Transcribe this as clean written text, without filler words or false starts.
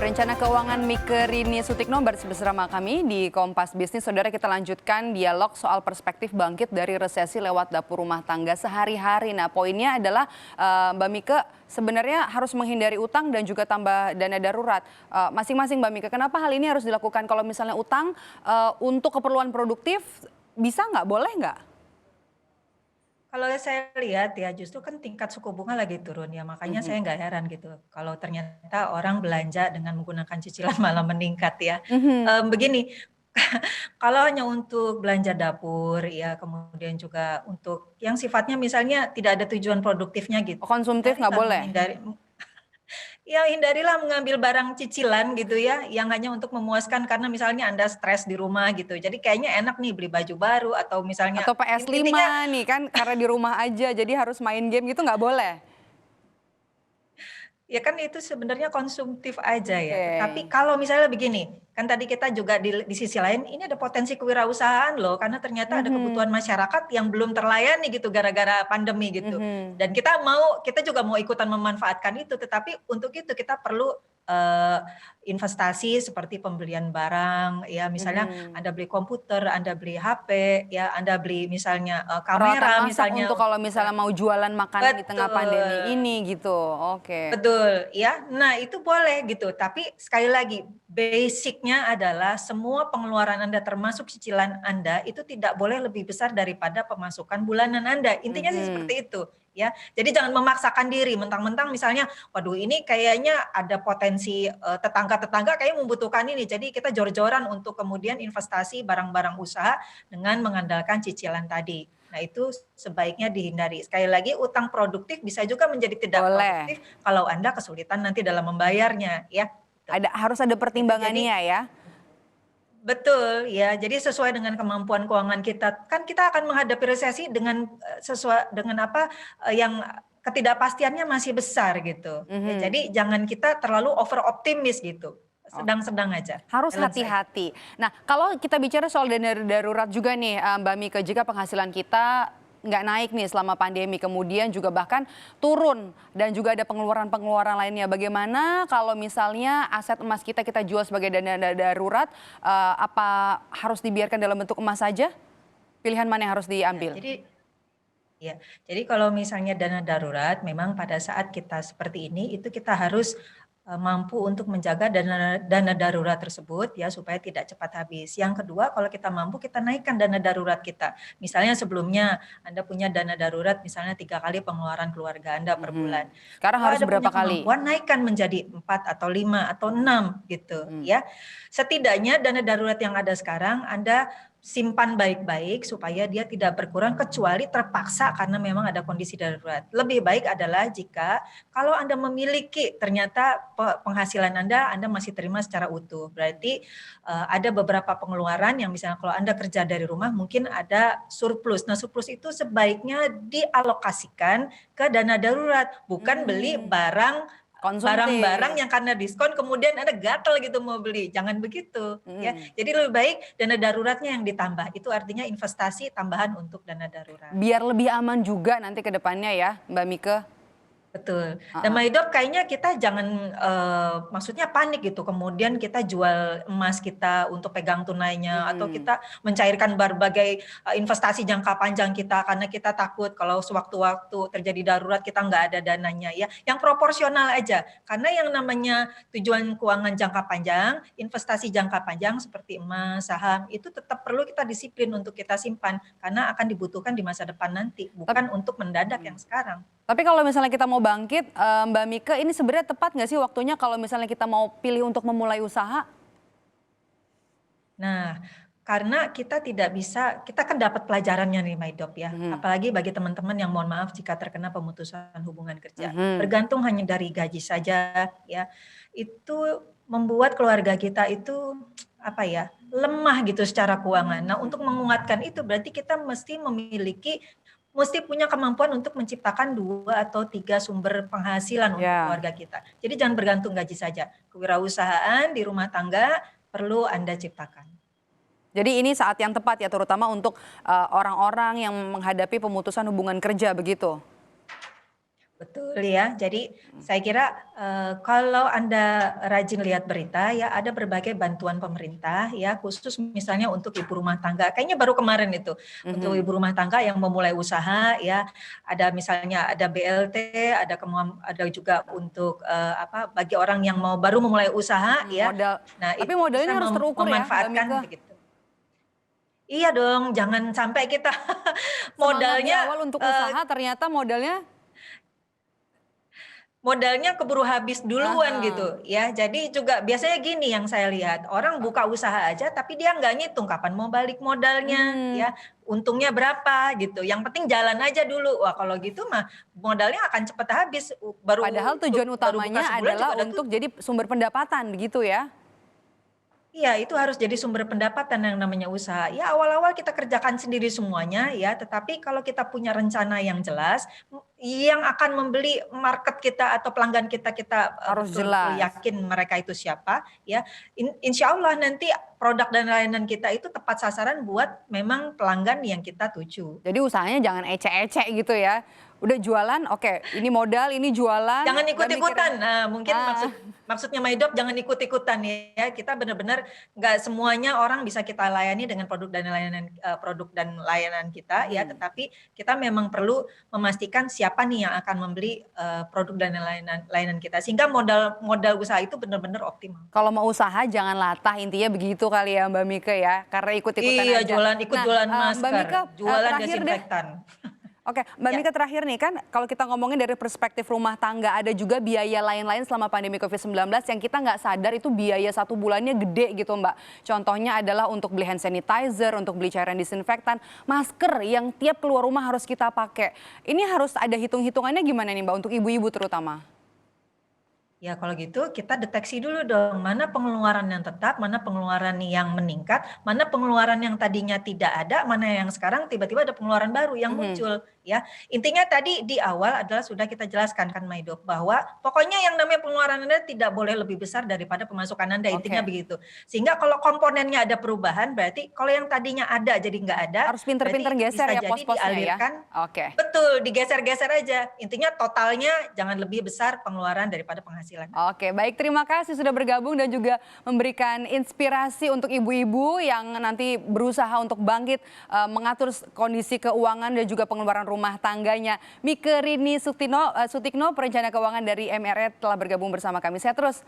Perencana Keuangan Mike Rini Sutikno bersama kami di Kompas Bisnis. Saudara, kita lanjutkan dialog soal perspektif bangkit dari resesi lewat dapur rumah tangga sehari-hari. Nah, poinnya adalah Mbak Mike sebenarnya harus menghindari utang dan juga tambah dana darurat. Masing-masing Mbak Mike, kenapa hal ini harus dilakukan? Kalau misalnya utang untuk keperluan produktif, bisa nggak? Boleh nggak? Kalau saya lihat ya justru kan tingkat suku bunga lagi turun ya, makanya Mhm. saya nggak heran gitu kalau ternyata orang belanja dengan menggunakan cicilan malah meningkat ya. Mhm. Begini, kalau hanya untuk belanja dapur ya, kemudian juga untuk yang sifatnya misalnya tidak ada tujuan produktifnya gitu, Konsumtif nggak hindarilah boleh? ya hindarilah mengambil barang cicilan gitu ya, yang hanya untuk memuaskan karena misalnya Anda stres di rumah gitu. Jadi kayaknya enak nih beli baju baru atau misalnya Atau ps intinya. lima nih kan karena di rumah aja jadi harus main game gitu nggak boleh? Ya kan itu sebenarnya konsumtif aja ya. Oke. Tetapi kalau misalnya begini, kan tadi kita juga di sisi lain ini ada potensi kewirausahaan loh, karena ternyata ada kebutuhan Mhm. masyarakat yang belum terlayani gitu gara-gara pandemi gitu. Mhm. Dan kita juga mau ikutan memanfaatkan itu, tetapi untuk itu kita perlu investasi seperti pembelian barang, ya misalnya Mhm. Anda beli komputer, Anda beli HP, ya Anda beli misalnya Peralatan kamera masak misalnya untuk kalau misalnya mau jualan makanan di tengah pandemi betul. ini gitu, oke. Betul, ya. Nah, itu boleh gitu, tapi sekali lagi basic-nya adalah semua pengeluaran Anda termasuk cicilan Anda itu tidak boleh lebih besar daripada pemasukan bulanan Anda. Intinya sih Mhm. seperti itu, ya. Jadi jangan memaksakan diri mentang-mentang misalnya, "Waduh, ini kayaknya ada potensi, tetangga-tetangga kayaknya membutuhkan ini." Jadi kita jor-joran untuk kemudian investasi barang-barang usaha dengan mengandalkan cicilan tadi. Nah, itu sebaiknya dihindari. Sekali lagi utang produktif bisa juga menjadi tidak Boleh, produktif kalau Anda kesulitan nanti dalam membayarnya ya, gitu. harus ada Itu jadi pertimbangannya ya? betul, ya. Jadi sesuai dengan kemampuan keuangan kita. Kan kita akan menghadapi resesi dengan, sesuai dengan apa, yang ketidakpastiannya masih besar gitu. Ya Mhm. jadi jangan kita terlalu over optimis gitu, Oke, sedang-sedang aja, harus balance aja. hati-hati. Nah, kalau kita bicara soal dana darurat juga nih, Mbak Mika, jika penghasilan kita nggak naik nih selama pandemi, kemudian juga bahkan turun dan juga ada pengeluaran-pengeluaran lainnya. Bagaimana kalau misalnya aset emas kita jual sebagai dana darurat, apa harus dibiarkan dalam bentuk emas saja? Pilihan mana yang harus Ya, diambil? jadi kalau misalnya dana darurat memang pada saat kita seperti ini itu kita harus, mampu untuk menjaga dana dana darurat tersebut ya supaya tidak cepat habis. Yang kedua kalau kita mampu kita naikkan dana darurat kita. Misalnya sebelumnya Anda punya dana darurat misalnya 3 kali pengeluaran keluarga Anda per bulan. Mhm. Sekarang Kalau harus Anda berapa punya kali? kemampuan naikkan menjadi 4 atau 5 atau 6 gitu Mhm. ya. Setidaknya dana darurat yang ada sekarang Anda simpan baik-baik supaya dia tidak berkurang kecuali terpaksa karena memang ada kondisi darurat. Lebih baik adalah jika kalau Anda memiliki ternyata penghasilan Anda masih terima secara utuh. Berarti ada beberapa pengeluaran yang misalnya kalau Anda kerja dari rumah mungkin ada surplus. Nah, surplus itu sebaiknya dialokasikan ke dana darurat, bukan beli Mmm, barang-barang konsumtif. yang karena diskon kemudian Anda gatel gitu mau beli, jangan begitu, ya. Mhm. Jadi lebih baik dana daruratnya yang ditambah, itu artinya investasi tambahan untuk dana darurat. Biar lebih aman juga nanti ke depannya ya, Mbak Mike? Betul. Dan Heeh. Maidop kayaknya kita jangan, maksudnya panik gitu, kemudian kita jual emas kita untuk pegang tunainya, atau Mhm. kita mencairkan berbagai, investasi jangka panjang kita, karena kita takut kalau sewaktu-waktu terjadi darurat kita nggak ada dananya ya. Yang proporsional aja, karena yang namanya tujuan keuangan jangka panjang, investasi jangka panjang seperti emas, saham, itu tetap perlu kita disiplin untuk kita simpan, karena akan dibutuhkan di masa depan nanti, Tap bukan untuk mendadak mhm. yang sekarang. Tapi kalau misalnya kita mau bangkit, Mbak Mike, ini sebenarnya tepat nggak sih waktunya kalau misalnya kita mau pilih untuk memulai usaha? Nah, karena kita tidak bisa kita kan dapat pelajarannya nih Maidop ya, Mhm. apalagi bagi teman-teman yang mohon maaf jika terkena pemutusan hubungan kerja. Mhm. Bergantung hanya dari gaji saja ya, itu membuat keluarga kita itu, apa ya, lemah gitu secara keuangan. Nah, untuk menguatkan itu berarti kita mesti punya kemampuan untuk menciptakan 2 atau 3 sumber penghasilan untuk Ya. keluarga kita. Jadi jangan bergantung gaji saja, kewirausahaan di rumah tangga perlu Anda ciptakan. Jadi ini saat yang tepat ya terutama untuk, orang-orang yang menghadapi pemutusan hubungan kerja begitu? Betul ya. Jadi saya kira kalau Anda rajin lihat berita ya ada berbagai bantuan pemerintah ya khusus misalnya untuk ibu rumah tangga. Kayaknya baru kemarin itu untuk ibu rumah tangga yang memulai usaha ya ada misalnya ada BLT, ada juga untuk bagi orang yang mau baru memulai usaha ya. Modal. Nah, Tapi itu bisa modalnya harus terukur ya, Mbak memanfaatkan Mika. begitu. Iya dong, jangan sampai kita Semangat di modalnya awal untuk usaha ternyata modalnya keburu habis duluan Aha. gitu ya. Jadi juga biasanya gini yang saya lihat, orang buka usaha aja tapi dia nggak ngitung kapan mau balik modalnya ya, untungnya berapa gitu. Yang penting jalan aja dulu. Wah kalau gitu mah modalnya akan cepat habis. Padahal tujuan Baru buka utamanya sebulan juga adalah udah untuk tutup. jadi sumber pendapatan begitu ya. Iya, itu harus jadi sumber pendapatan yang namanya usaha. Ya awal-awal kita kerjakan sendiri semuanya ya, tetapi kalau kita punya rencana yang jelas, yang akan membeli market kita atau pelanggan kita Harus betul-betul jelas. yakin mereka itu siapa ya. Insya Allah nanti produk dan layanan kita itu tepat sasaran buat memang pelanggan yang kita tuju. Jadi usahanya jangan ecek-ecek gitu ya. Udah jualan, oke, ini modal, ini jualan, Jangan nggak mikirin. ikut-ikutan. Nah, mungkin Ah, maksudnya MyDoc jangan ikut-ikutan ya. Kita benar-benar nggak semuanya orang bisa kita layani dengan produk dan layanan kita ya, tetapi kita memang perlu memastikan siapa nih yang akan membeli produk dan layanan kita sehingga modal usaha itu benar-benar optimal. Kalau mau usaha jangan latah, intinya begitu kali ya Mbak Mika ya, karena ikut-ikutan Iya, aja. Nah, jualan Mbak masker, Mika jualan terakhir deh. desinfektan. Oke, Mbak Ya. Mika terakhir nih kan kalau kita ngomongin dari perspektif rumah tangga ada juga biaya lain-lain selama pandemi COVID-19 yang kita nggak sadar itu biaya 1 bulannya gede gitu Mbak. Contohnya adalah untuk beli hand sanitizer, untuk beli cairan disinfektan, masker yang tiap keluar rumah harus kita pakai. Ini harus ada hitung-hitungannya gimana nih Mbak untuk ibu-ibu terutama? Ya kalau gitu kita deteksi dulu dong, mana pengeluaran yang tetap, mana pengeluaran yang meningkat, mana pengeluaran yang tadinya tidak ada, mana yang sekarang tiba-tiba ada pengeluaran baru yang muncul ya. Intinya tadi di awal adalah sudah kita jelaskan kan Maido bahwa pokoknya yang namanya pengeluaran Anda tidak boleh lebih besar daripada pemasukan Anda, intinya Oke. begitu. Sehingga kalau komponennya ada perubahan berarti kalau yang tadinya ada jadi nggak ada, Harus berarti pinter-pinter itu geser bisa ya jadi pos-posnya ya? dialirkan. Oke. Betul, digeser-geser aja. Intinya totalnya jangan lebih besar pengeluaran daripada penghasilan. Oke, baik, terima kasih sudah bergabung dan juga memberikan inspirasi untuk ibu-ibu yang nanti berusaha untuk bangkit mengatur kondisi keuangan dan juga pengeluaran rumah tangganya. Mike Rini Sutikno, perencana keuangan dari MRE telah bergabung bersama kami. Saya terus